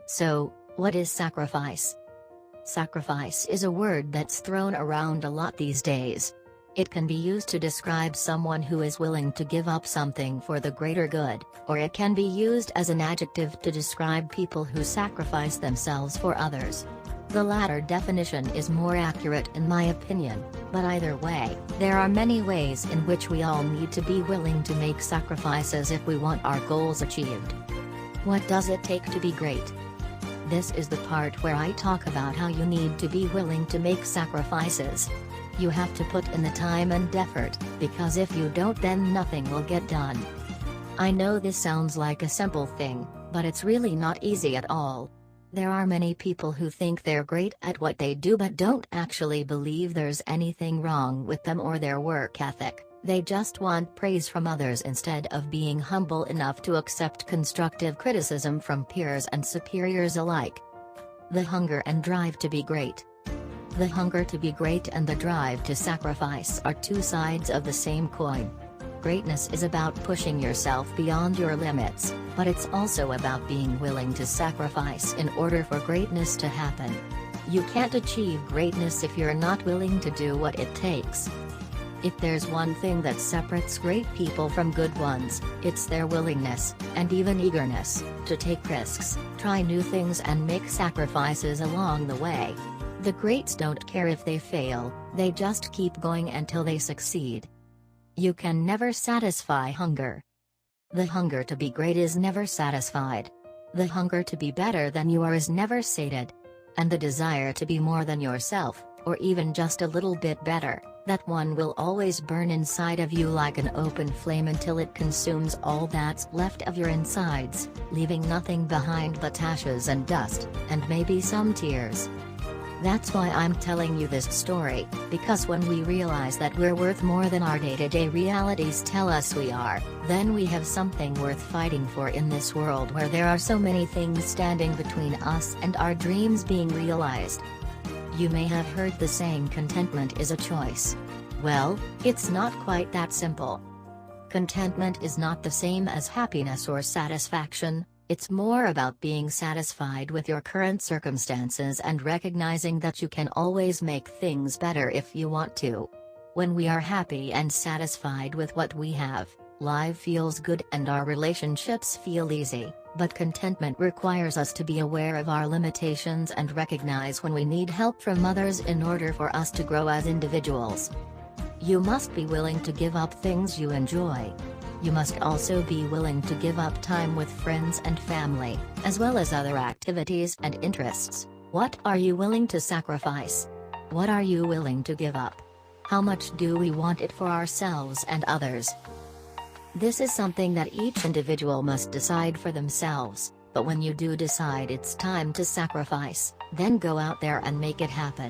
So, what is sacrifice? Sacrifice is a word that's thrown around a lot these days. It can be used to describe someone who is willing to give up something for the greater good, or it can be used as an adjective to describe people who sacrifice themselves for others. The latter definition is more accurate in my opinion, but either way, there are many ways in which we all need to be willing to make sacrifices if we want our goals achieved. What does it take to be great? This is the part where I talk about how you need to be willing to make sacrifices. You have to put in the time and effort, because if you don't, then nothing will get done. I know this sounds like a simple thing, but it's really not easy at all. There are many people who think they're great at what they do but don't actually believe there's anything wrong with them or their work ethic. They just want praise from others instead of being humble enough to accept constructive criticism from peers and superiors alike. The hunger and drive to be great. The hunger to be great and the drive to sacrifice are two sides of the same coin. Greatness is about pushing yourself beyond your limits, but it's also about being willing to sacrifice in order for greatness to happen. You can't achieve greatness if you're not willing to do what it takes. If there's one thing that separates great people from good ones, it's their willingness, and even eagerness, to take risks, try new things and make sacrifices along the way. The greats don't care if they fail, they just keep going until they succeed. You can never satisfy hunger. The hunger to be great is never satisfied. The hunger to be better than you are is never sated. And the desire to be more than yourself, or even just a little bit better, that one will always burn inside of you like an open flame until it consumes all that's left of your insides, leaving nothing behind but ashes and dust, and maybe some tears. That's why I'm telling you this story, because when we realize that we're worth more than our day-to-day realities tell us we are, then we have something worth fighting for in this world where there are so many things standing between us and our dreams being realized. You may have heard the saying contentment is a choice. Well, it's not quite that simple. Contentment is not the same as happiness or satisfaction. It's more about being satisfied with your current circumstances and recognizing that you can always make things better if you want to. When we are happy and satisfied with what we have, life feels good and our relationships feel easy, but contentment requires us to be aware of our limitations and recognize when we need help from others in order for us to grow as individuals. You must be willing to give up things you enjoy. You must also be willing to give up time with friends and family, as well as other activities and interests. What are you willing to sacrifice? What are you willing to give up? How much do we want it for ourselves and others? This is something that each individual must decide for themselves, but when you do decide it's time to sacrifice, then go out there and make it happen.